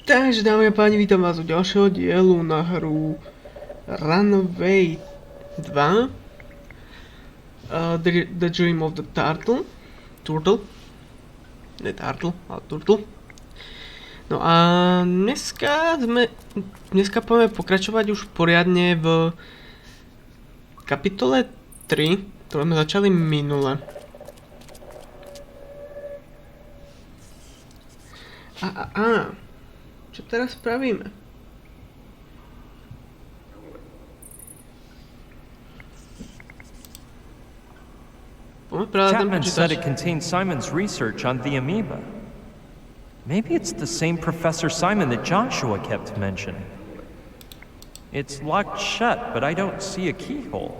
Takže dámy a páni, vítam vás u ďalšieho dielu na hru Runaway 2 The Dream of the Turtle. Ne Turtle, ale Turtle. No a dneska budeme pokračovať už poriadne v kapitole 3, ktoré sme začali minule. Čo teraz spravíme? Chapman said it contained Simon's research on the amoeba. Maybe it's the same Professor Simon that Joshua kept mentioning. It's locked shut, but I don't see a keyhole.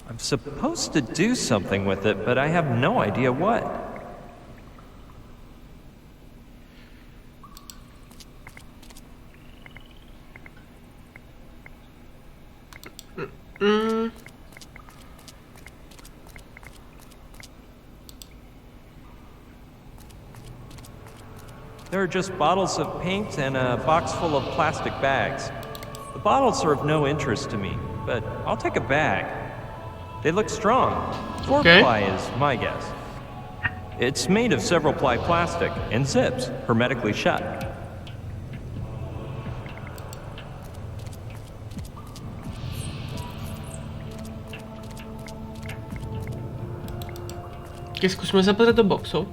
I'm supposed to do something with it, but I have no idea what. There are just bottles of paint and a box full of plastic bags. The bottles are of no interest to me, but I'll take a bag. They look strong. 4-ply is my guess. It's made of several-ply plastic and zips, hermetically shut. Skúsme sa pozrieť do boxov.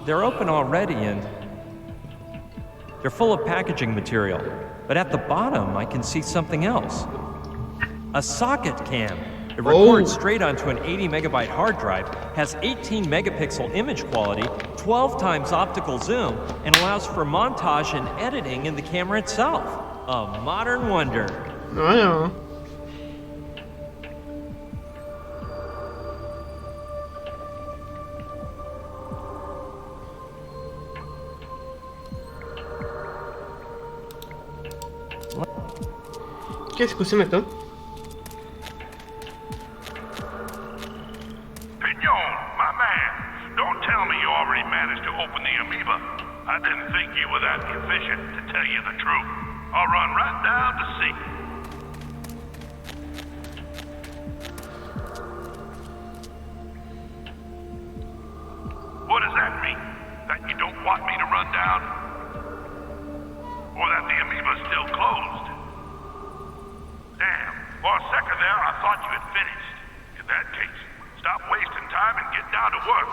They're open already and they're full of packaging material. But at the bottom, I can see something else. A socket cam. It records straight onto an 80 megabyte hard drive, has 18 megapixel image quality, 12 times optical zoom, and allows for montage and editing in the camera itself. A modern wonder. No, no. Skúsime to. Pignon, my man, don't tell me you already managed to open the amoeba. I didn't think you were that efficient, to tell you the truth. I'll run right down to see. What does that mean? That you don't want me to run down? Or that the amoeba's still closed? Damn, for a second there, I thought you had finished. In that case, stop wasting time and get down to work.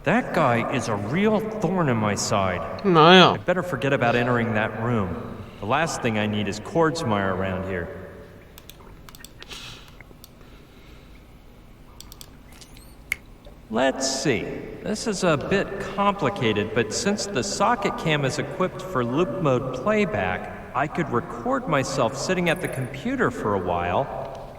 That guy is a real thorn in my side. No, yeah. I'd better forget about entering that room. The last thing I need is Kordsmeyer around here. Let's see. This is a bit complicated, but since the socket cam is equipped for loop mode playback, I could record myself sitting at the computer for a while,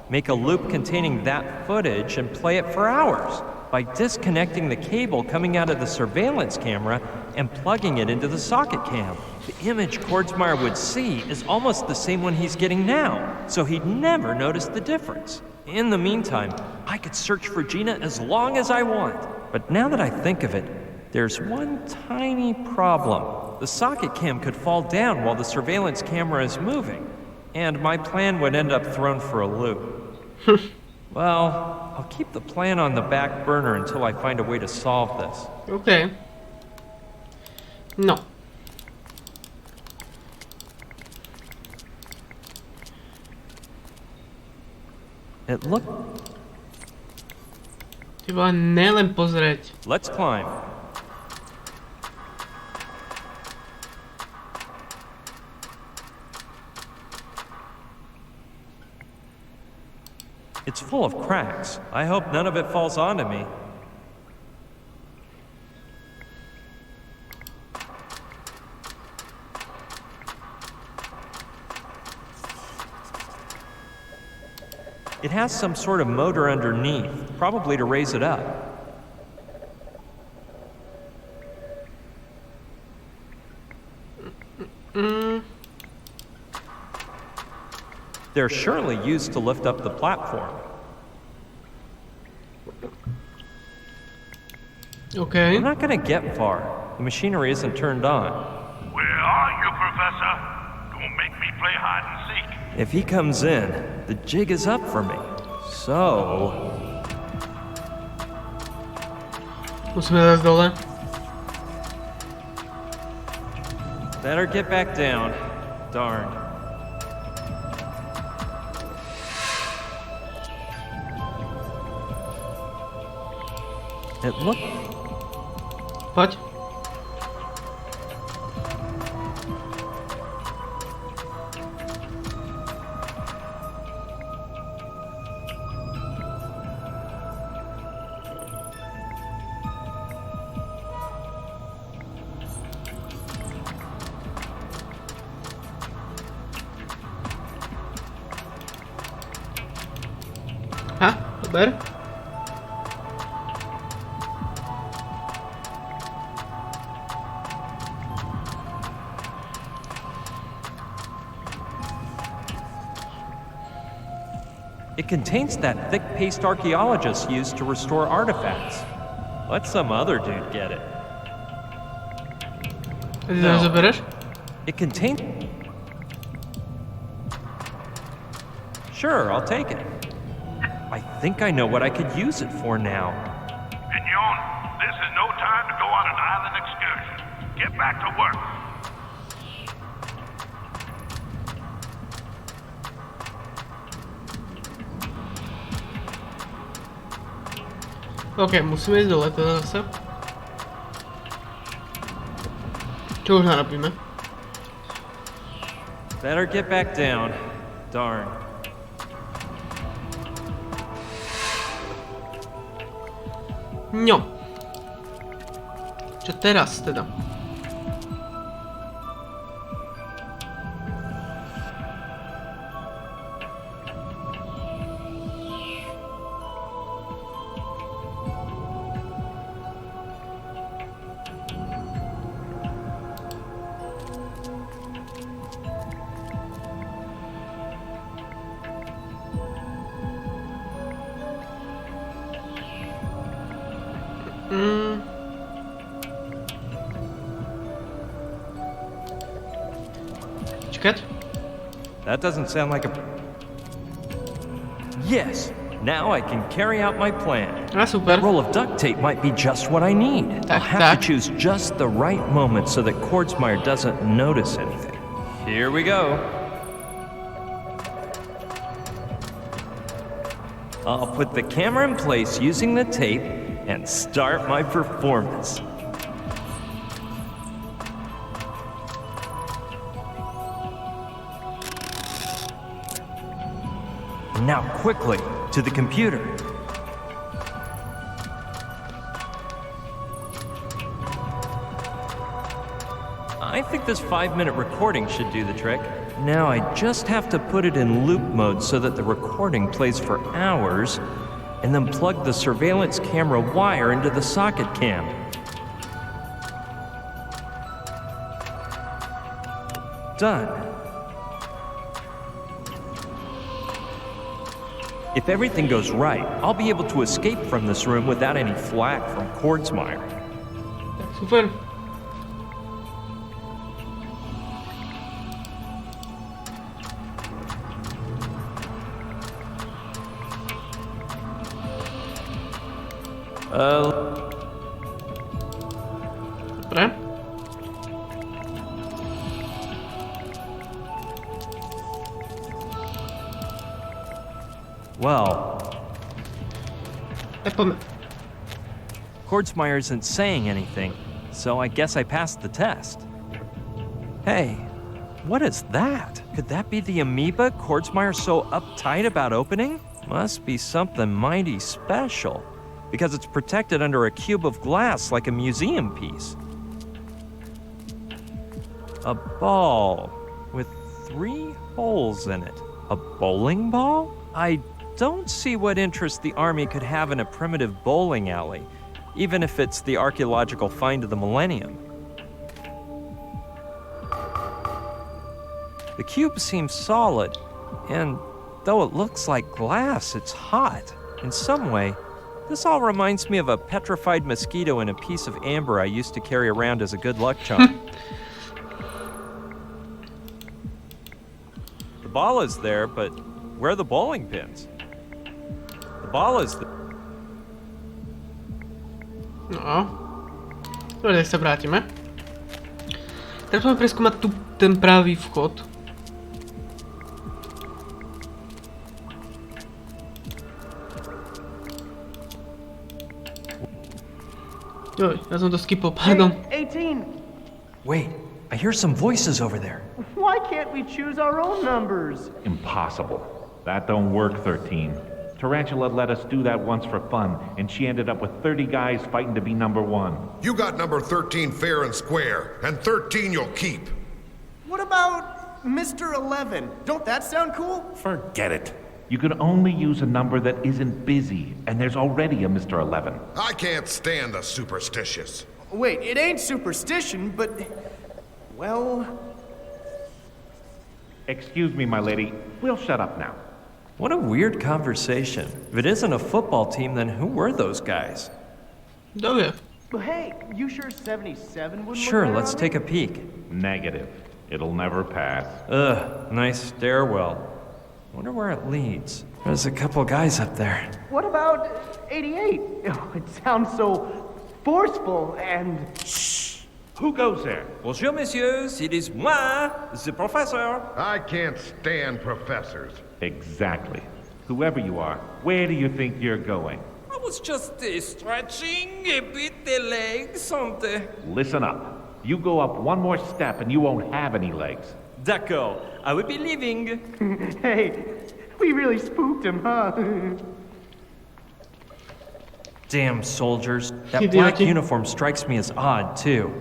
make a loop containing that footage, and play it for hours by disconnecting the cable coming out of the surveillance camera and plugging it into the socket cam. The image Kordsmeyer would see is almost the same one he's getting now, so he'd never notice the difference. In the meantime, I could search for Gina as long as I want. But now that I think of it, there's one tiny problem. The socket cam could fall down while the surveillance camera is moving, and my plan would end up thrown for a loop. Well, I'll keep the plan on the back burner until I find a way to solve this. Okay. No. It looked... Iba nelen pozrieť. Let's climb. It's full of cracks. I hope none of it falls onto me. It has some sort of motor underneath, probably to raise it up. They're surely used to lift up the platform. OK. I'm not gonna get far. The machinery isn't turned on. Where are you, Professor? Don't make me play hide and seek. If he comes in, the jig is up for me. So... Musíme zase dole. Better get back down. Darn. It looked... Poď. Ha, odber. It contains that thick paste archaeologists use to restore artifacts. Let some other dude get it. Ty to rozobereš? It contains... Sure, I'll take it. I think I know what I could use it for now. Mignon, this is no time to go on an island excursion. Get back to work. OK, musíme ísť dole teda zase. Čo už narobíme? Better get back down. Darn. No. Čo teraz teda? Čekať? That doesn't sound like a... Yes! Now I can carry out my plan. A super. That roll of duct tape might be just what I need. I'll have to choose just the right moment so that Kordsmeyer doesn't notice anything. Here we go. I'll put the camera in place using the tape and start my performance. Now quickly, to the computer. I think this 5-minute recording should do the trick. Now I just have to put it in loop mode so that the recording plays for hours, and then plug the surveillance camera wire into the socket cam. Done. If everything goes right, I'll be able to escape from this room without any flack from Kordsmeyer. Super. Dobre. Well, Poďme. Kordsmeyer isn't saying anything, so I guess I passed the test. Hey, what is that? Could that be the amoeba Kordsmeyer's so uptight about opening? Must be something mighty special, because it's protected under a cube of glass like a museum piece. A ball with 3 holes in it. A bowling ball? I don't see what interest the Army could have in a primitive bowling alley, even if it's the archaeological find of the millennium. The cube seems solid, and though it looks like glass, it's hot. In some way, This all reminds me of a petrified mosquito and a piece of amber I used to carry around as a good luck charm. The ball is there, but where are the bowling pins? The ball is there. No. Dobre, tak sa vrátime. Teraz máme preskúmať tu ten pravý vchod. Joj, ja som to skipol, pardon. Hey, 18! Wait, I hear some voices over there. Why can't we choose our own numbers? Impossible. That don't work, 13. Tarantula let us do that once for fun, and she ended up with 30 guys fighting to be number 1. You got number 13 fair and square, and 13 you'll keep. What about Mr. 11? Don't that sound cool? Forget it. You can only use a number that isn't busy, and there's already a Mr. 11. I can't stand the superstitious. Wait, it ain't superstition, but... well... Excuse me, my lady. We'll shut up now. What a weird conversation. If it isn't a football team, then who were those guys? Dobre. But hey, you sure 77 wouldn't Sure, look let's take a peek. Negative. It'll never pass. Ugh, nice stairwell. Wonder where it leads. There's a couple guys up there. What about 88? Oh, it sounds so forceful and... Who goes there? Bonjour, messieurs. It is moi, the professor. I can't stand professors. Exactly. Whoever you are, where do you think you're going? I was just stretching a bit the legs on the... Listen up. You go up one more step and you won't have any legs. D'accord. I will be leaving. Hey, we really spooked him, huh? Damn soldiers. That black Idioti. uniform strikes me as odd, too.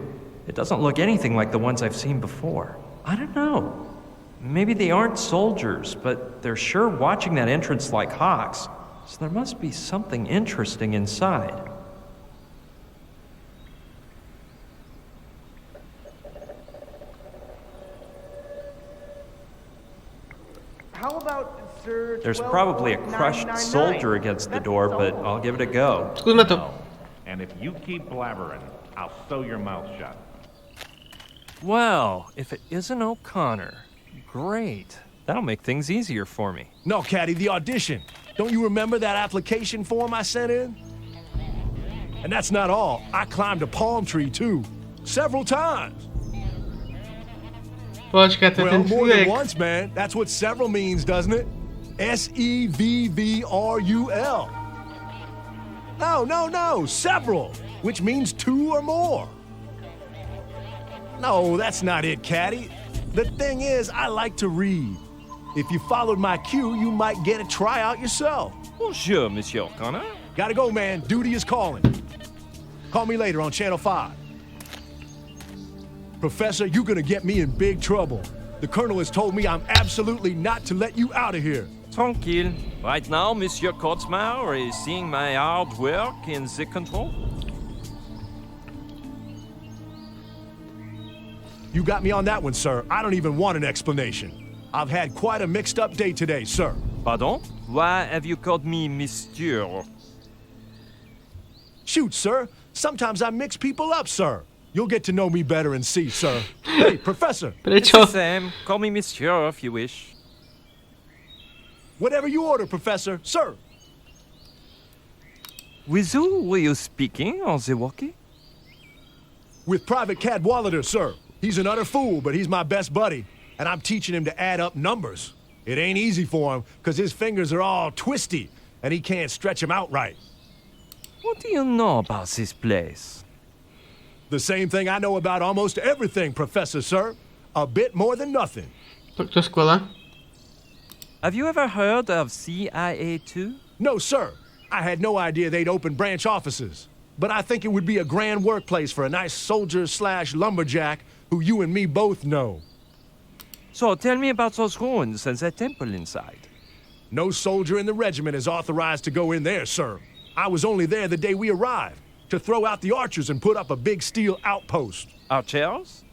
It doesn't look anything like the ones I've seen before. I don't know. Maybe they aren't soldiers, but they're sure watching that entrance like hawks. So there must be something interesting inside. How about Sir... There's probably a crushed 12999? soldier against the door, but I'll give it a go. Skúsme to. And if you keep blabbering, I'll sew your mouth shut. Well, if it isn't O'Connor, great. That'll make things easier for me. No, Caddy, the audition. Don't you remember that application form I sent in? And that's not all. I climbed a palm tree, too. Several times. Počkaj, to je Well, ten more than chvíľek. once, man. That's what several means, doesn't it? SEVVRUL. No. Several, which means 2 or more. No, that's not it, Caddy. The thing is, I like to read. If you followed my cue, you might get a tryout yourself. Bonjour, Monsieur O'Connor. Gotta go, man. Duty is calling. Call me later on Channel 5. Professor, you're gonna get me in big trouble. The Colonel has told me I'm absolutely not to let you out of here. Tranquille. Right now, Monsieur Kotzmauer is seeing my hard work in the control. You got me on that one, sir. I don't even want an explanation. I've had quite a mixed up day today, sir. Pardon? Why have you called me Monsieur? Shoot, sir. Sometimes I mix people up, sir. You'll get to know me better and see, sir. Hey, Professor, It's Prečo? the same. Call me Monsieur if you wish. whatever you order, Professor, sir. With who were you speaking on the walkie? With Private Cadwallader, sir. He's an utter fool, but he's my best buddy, and I'm teaching him to add up numbers. It ain't easy for him, because his fingers are all twisty, and he can't stretch them out right. What do you know about this place? The same thing I know about almost everything, Professor, sir. A bit more than nothing. To škola. Have you ever heard of CIA 2? No, sir. I had no idea they'd open branch offices. But I think it would be a grand workplace for a nice soldier/lumberjack who you and me both know. So tell me about those ruins and that temple inside. No soldier in the regiment is authorized to go in there, sir. I was only there the day we arrived, to throw out the archers and put up a big steel outpost. Archers?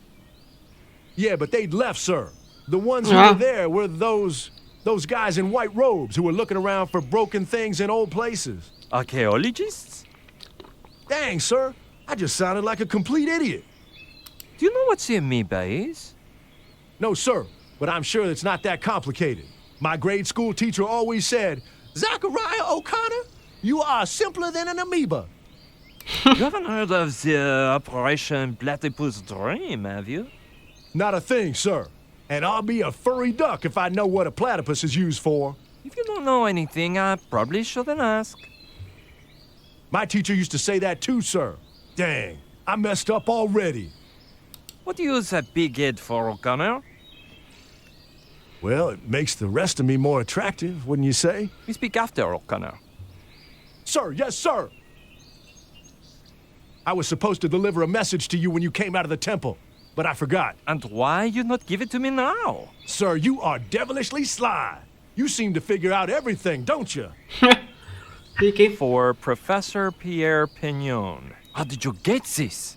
Yeah, but they'd left, sir. The ones who Uh-huh. were there were those guys in white robes who were looking around for broken things in old places. Archaeologists? Dang, sir. I just sounded like a complete idiot. Do you know what the amoeba is? No, sir, but I'm sure it's not that complicated. My grade school teacher always said, Zachariah O'Connor, you are simpler than an amoeba. You haven't heard of the Operation Platypus Dream, have you? Not a thing, sir. And I'll be a furry duck if I know what a platypus is used for. If you don't know anything, I probably shouldn't ask. My teacher used to say that too, sir. Dang, I messed up already. What do you use that big head for, O'Connor? Well, it makes the rest of me more attractive, wouldn't you say? We speak after, O'Connor. Sir, yes, sir. I was supposed to deliver a message to you when you came out of the temple, but I forgot. And why you not give it to me now? Sir, you are devilishly sly. You seem to figure out everything, don't you? For Professor Pierre Pignon. How did you get this?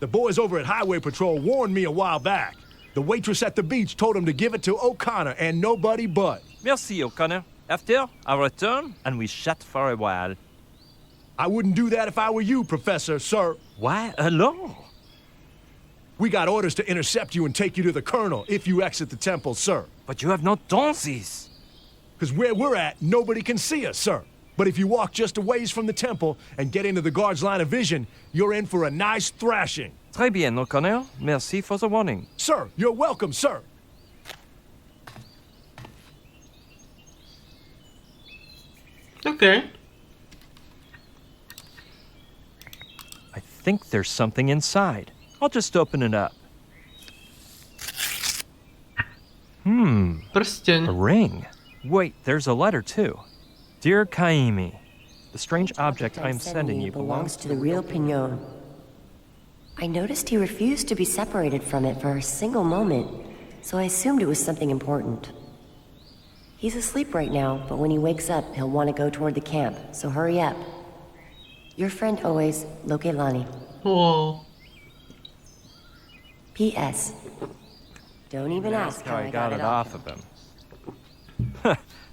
The boys over at Highway Patrol warned me a while back. The waitress at the beach told him to give it to O'Connor and nobody but. Merci, O'Connor. After, I return and we chat for a while. I wouldn't do that if I were you, Professor, sir. Why alone? We got orders to intercept you and take you to the Colonel if you exit the temple, sir. But you have not done this. Because where we're at, nobody can see us, sir. But if you walk just a ways from the temple and get into the guard's line of vision, you're in for a nice thrashing. Très bien, O'Connor. Merci for the warning. Sir, you're welcome, sir. Okay. I think there's something inside. I'll just open it up. A Prsteň. ring. Wait, there's a letter too. Dear Kaimi, the strange object I am sending you belongs to the real Pignon. I noticed he refused to be separated from it for a single moment, so I assumed it was something important. He's asleep right now, but when he wakes up, he'll want to go toward the camp, so hurry up. Your friend always, Lokelani. Oh. P.S. Don't even ask how I got it off of him.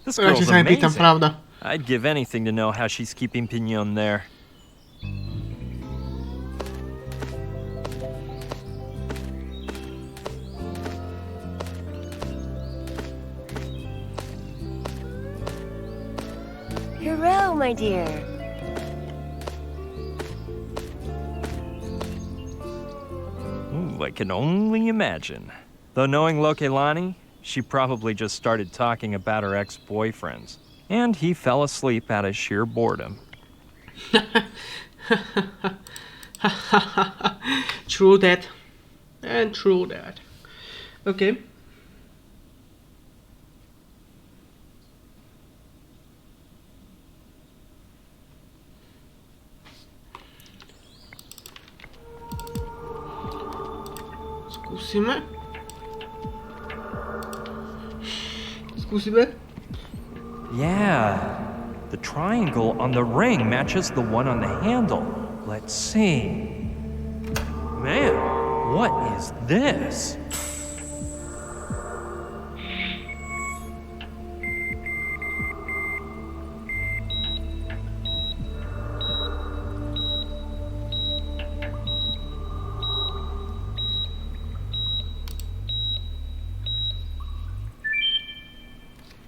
This Ja girl's się sami pytam, amazing. prawda? I'd give anything to know how she's keeping Pignon there. Hero, my dear. Ooh, I can only imagine. Though knowing Lokelani, she probably just started talking about her ex-boyfriends. And he fell asleep out of sheer boredom. True that. And true that. Okay. Skúsime. Skúsime. Yeah, the triangle on the ring matches the one on the handle. Let's see. Man, what is this?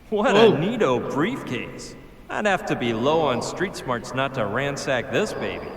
What a neato briefcase. I'd have to be low on street smarts not to ransack this baby.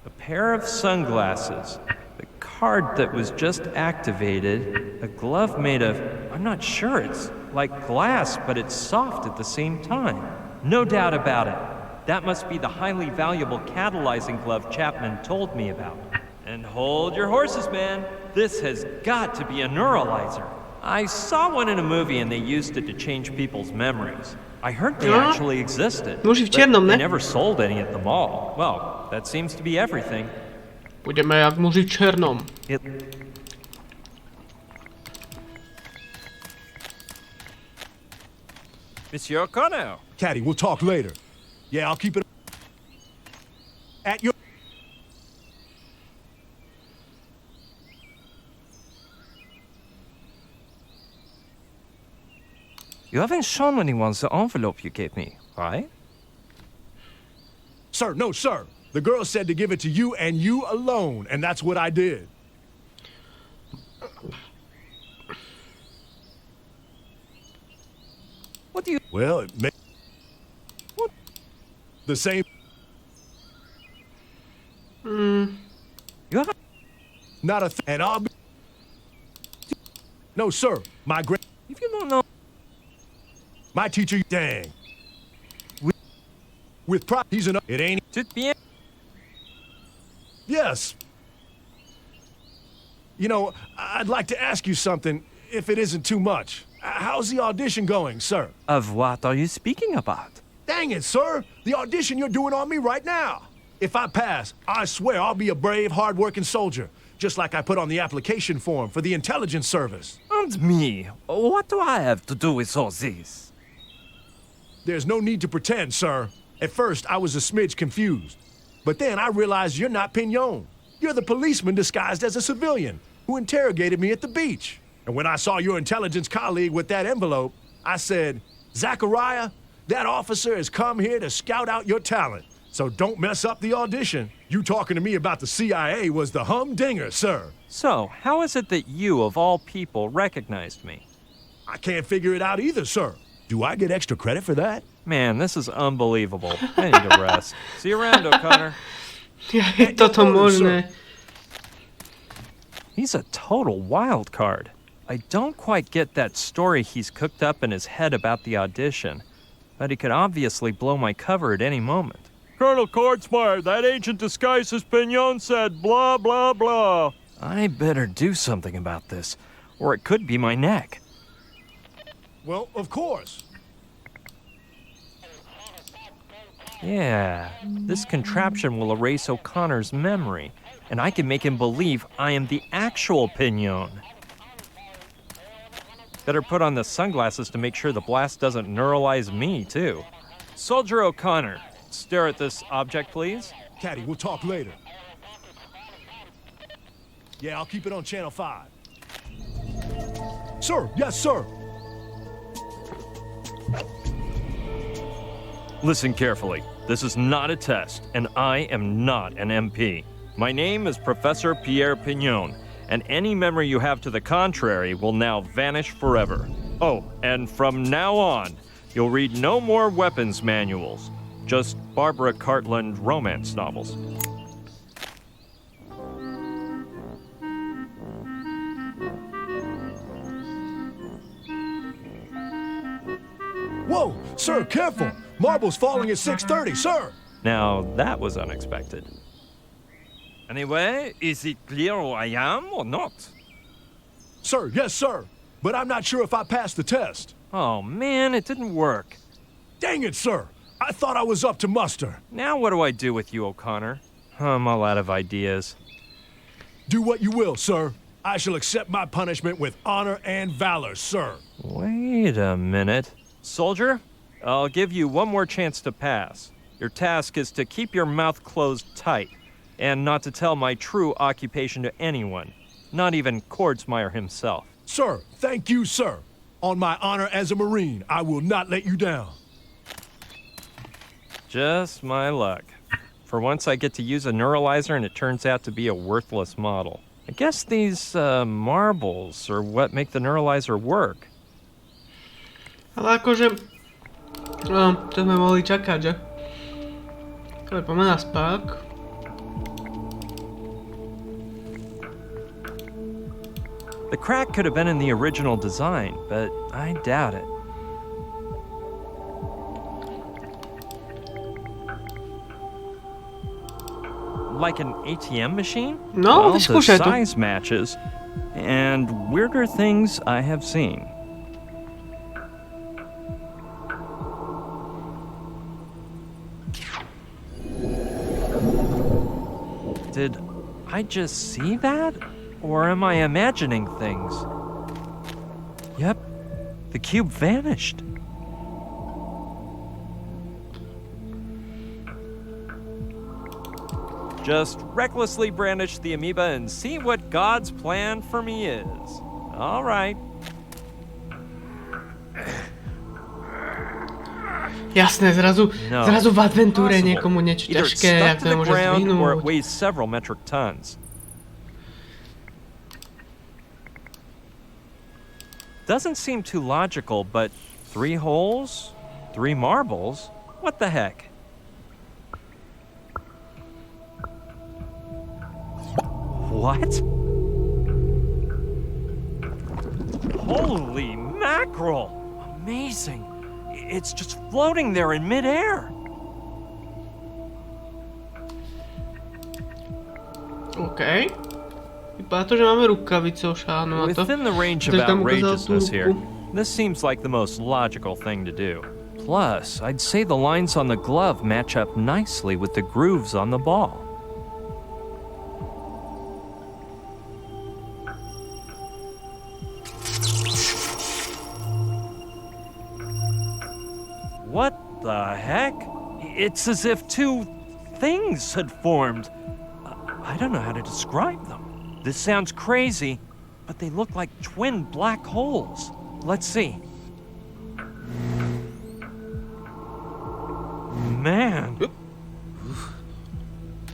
A pair of sunglasses, the card that was just activated, a glove made of, I'm not sure, it's like glass, but it's soft at the same time. No doubt about it. That must be the highly valuable catalyzing glove Chapman told me about. And hold your horses, man. This has got to be a neuralizer. I saw one in a movie and they used it to change people's memories. I heard they actually existed, but they never sold any at the mall. Well, that seems to be everything. Budeme jak muži v černom. Monsieur O'Connor. Caddy, we'll talk later. Yeah, I'll keep it at your... You haven't shown anyone the envelope you gave me, right? Sir, no, sir. The girl said to give it to you and you alone, and that's what I did. What do you... Well, it may... What? The same... You have... Not a and I'll be... No, sir. My If you don't know... My teacher... Dang. With prop... He's an... It ain't... Tout bien. Yes. You know, I'd like to ask you something, if it isn't too much. How's the audition going, sir? Of what are you speaking about? Dang it, sir. The audition you're doing on me right now. If I pass, I swear I'll be a brave, hard-working soldier, just like I put on the application form for the intelligence service. And me? What do I have to do with all this? There's no need to pretend, sir. At first, I was a smidge confused. But then I realized you're not Pignon. You're the policeman disguised as a civilian who interrogated me at the beach. And when I saw your intelligence colleague with that envelope, I said, Zachariah, that officer has come here to scout out your talent. So don't mess up the audition. You talking to me about the CIA was the humdinger, sir. So, how is it that you, of all people, recognized me? I can't figure it out either, sir. Do I get extra credit for that? Man, this is unbelievable. I need to rest. See you around, O'Connor. Jak je toto možné? He's a total wild card. I don't quite get that story he's cooked up in his head about the audition, but he could obviously blow my cover at any moment. Colonel Kortsmeyer, that ancient disguises Pignon said blah, blah, blah. I better do something about this, or it could be my neck. Well, of course. Yeah, this contraption will erase O'Connor's memory, and I can make him believe I am the actual Pignon. Better put on the sunglasses to make sure the blast doesn't neuralize me, too. Soldier O'Connor, stare at this object, please. Caddy, we'll talk later. Yeah, I'll keep it on Channel 5. Sir, yes, sir. Listen carefully. This is not a test, and I am not an MP. My name is Professor Pierre Pignon, and any memory you have to the contrary will now vanish forever. Oh, and from now on, you'll read no more weapons manuals, just Barbara Cartland romance novels. Whoa, sir, careful. Marble's falling at 6:30, sir. Now, that was unexpected. Anyway, is it clear who I am or not? Sir, yes, sir. But I'm not sure if I passed the test. Oh, man, it didn't work. Dang it, sir. I thought I was up to muster. Now what do I do with you, O'Connor? I'm all out of ideas. Do what you will, sir. I shall accept my punishment with honor and valor, sir. Wait a minute. Soldier, I'll give you one more chance to pass. Your task is to keep your mouth closed tight, and not to tell my true occupation to anyone, not even Kordsmeyer himself. Sir, thank you, sir. On my honor as a Marine, I will not let you down. Just my luck. For once I get to use a neuralizer and it turns out to be a worthless model. I guess these marbles are what make the neuralizer work. Ale akože... čo sme mohli čakať, že? Ale poďme na spák. The crack could have been in the original design, but I doubt it. Like an ATM machine? No, well, the vyskúšaj to. size matches, and weirder things I have seen. Did I just see that? Or am I imagining things? Yep, the cube vanished. Just recklessly brandish the amoeba and see what God's plan for me is. All right. Jasné, zrazu v adventúre niekomu niečo Either it's ťažké, stuck jak to to the môže ground or it zdvihnúť. weighs several metric tons. Doesn't seem too logical, but 3 holes, 3 marbles? What the heck? What? Holy mackerel! Amazing! It's just floating there in midair. OK. Vypadá to, že máme rukavice ošánu na to. Within the range of Ktorý tam ukázal tú outrageousness here, ruku. this seems like the most logical thing to do. Plus, I'd say the lines on the glove match up nicely with the grooves on the ball. What the heck? It's as if 2 things had formed. I don't know how to describe them. This sounds crazy, but they look like twin black holes. Let's see. Man.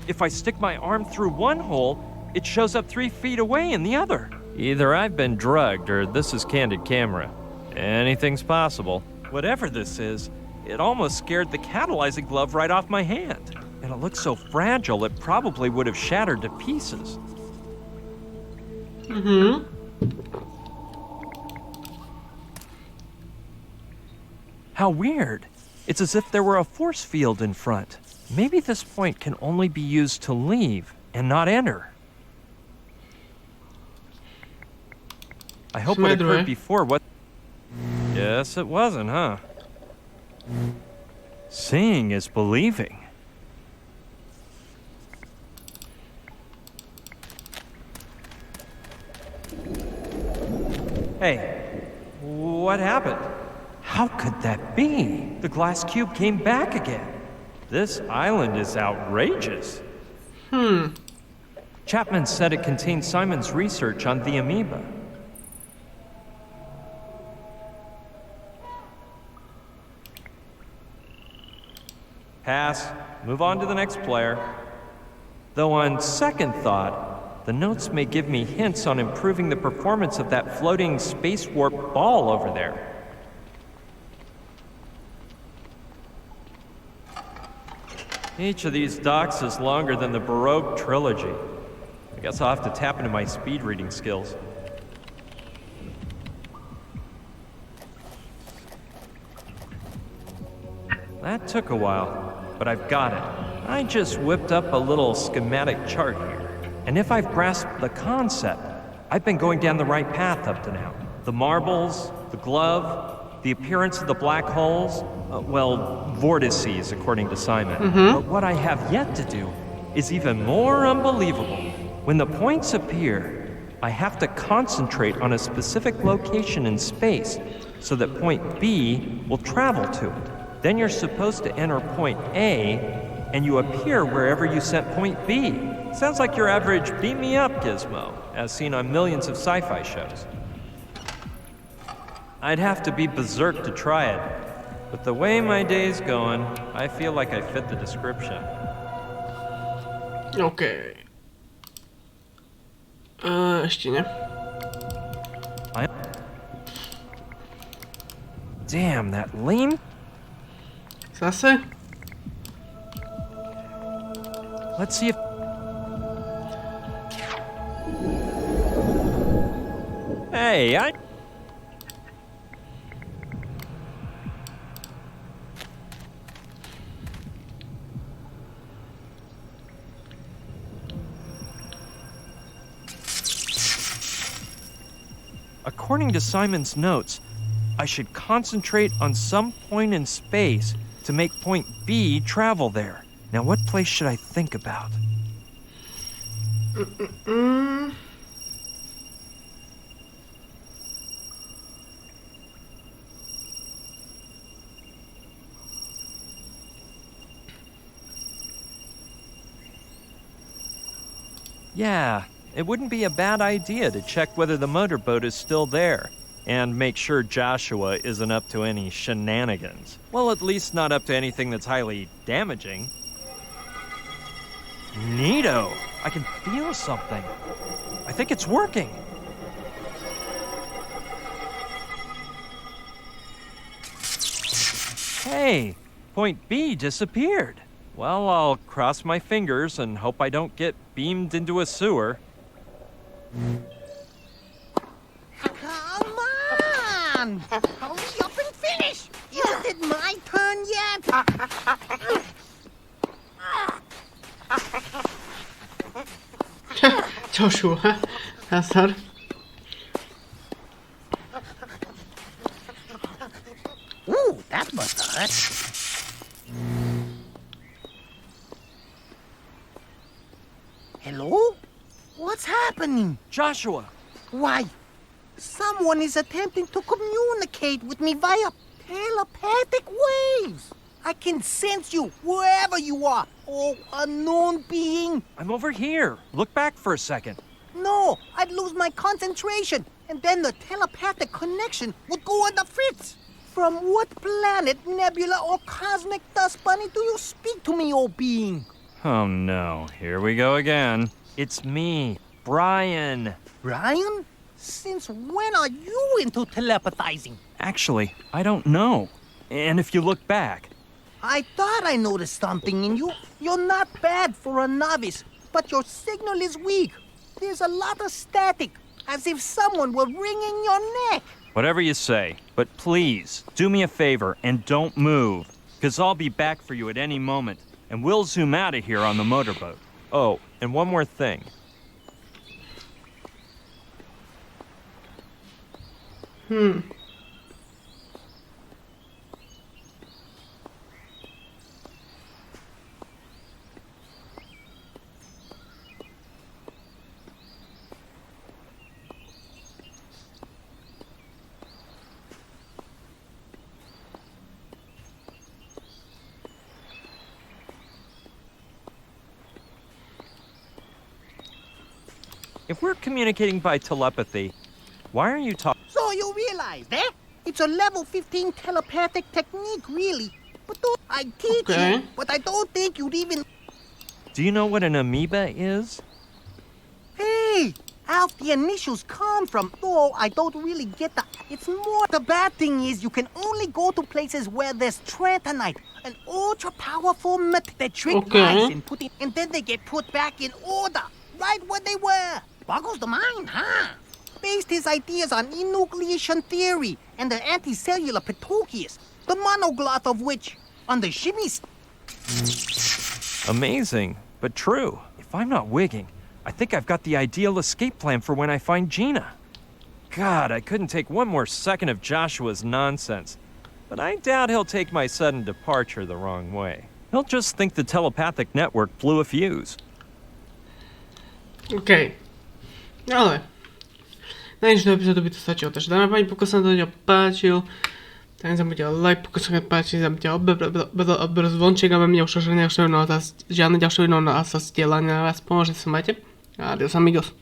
If I stick my arm through one hole, it shows up 3 feet away in the other. Either I've been drugged or this is candid camera. Anything's possible. Whatever this is, it almost scared the catalyzing glove right off my hand. And it looks so fragile, it probably would have shattered to pieces. How weird. It's as if there were a force field in front. Maybe this point can only be used to leave and not enter. I hope what occurred before what... Yes, it wasn't, huh? Seeing is believing. Hey, what happened? How could that be? The glass cube came back again. This island is outrageous. Chapman said it contained Simon's research on the amoeba. Pass. Move on to the next player. Though on second thought, the notes may give me hints on improving the performance of that floating space warp ball over there. Each of these docks is longer than the Baroque trilogy. I guess I'll have to tap into my speed reading skills. That took a while, but I've got it. I just whipped up a little schematic chart here. And if I've grasped the concept, I've been going down the right path up to now. The marbles, the glove, the appearance of the black holes, vortices, according to Simon. But what I have yet to do is even more unbelievable. When the points appear, I have to concentrate on a specific location in space so that point B will travel to it. Then you're supposed to enter point A, and you appear wherever you sent point B. Sounds like your average beat-me-up gizmo, as seen on millions of sci-fi shows. I'd have to be berserk to try it, but the way my day's going, I feel like I fit the description. OK. Ešte ne. Damn, that lame... Zase? Let's see if... Hey, According to Simon's notes, I should concentrate on some point in space to make point B travel there. Now, what place should I think about? Yeah, it wouldn't be a bad idea to check whether the motorboat is still there, And make sure Joshua isn't up to any shenanigans. Well, at least not up to anything that's highly damaging. Neato! I can feel something. I think it's working. Hey, point B disappeared. Well, I'll cross my fingers and hope I don't get beamed into a sewer. Come on! Hurry up and finish! Isn't it my turn yet? Joshua, Hazard. Ooh, that must hurt. Hello? What's happening? Joshua! Why, someone is attempting to communicate with me via telepathic waves. I can sense you wherever you are, oh unknown being. I'm over here. Look back for a second. No, I'd lose my concentration, and then the telepathic connection would go on the fritz. From what planet, nebula, or cosmic dust bunny do you speak to me, oh being? Oh no, here we go again. It's me, Brian. Brian? Since when are you into telepathizing? Actually, I don't know. And if you look back, I thought I noticed something in you. You're not bad for a novice, but your signal is weak. There's a lot of static, as if someone were wringing your neck. whatever you say, but please, do me a favor and don't move, because I'll be back for you at any moment, and we'll zoom out of here on the motorboat. Oh, and one more thing. If we're communicating by telepathy, why are you talking? So you realize that? It's a level 15 telepathic technique, really. But I teach you, but I don't think you'd even... Do you know what an amoeba is? Hey, out the initials come from, though I don't really get that. It's more, the bad thing is you can only go to places where there's Trantanite, an ultra-powerful method that trick guys and put it, and then they get put back in order, right where they were. Boggles the mind, huh? Based his ideas on enucleation theory and the anti-cellular Pitokius, the monogloth of which, on the shimmies... Amazing, but true. If I'm not wigging, I think I've got the ideal escape plan for when I find Gina. God, I couldn't take one more second of Joshua's nonsense. But I doubt he'll take my sudden departure the wrong way. He'll just think the telepathic network blew a fuse. Okej. Ale na dnešnou epizódu by to stačilo. Takže dáme pani, pokud sa vám to video páčil, tak nezabudnite like, pokud sa vám páči, nezabudnite odber zvonček, aby mne už žiadne ďalšie video na vás zdieľania na vás pomôže, sa majte. Adios amigos.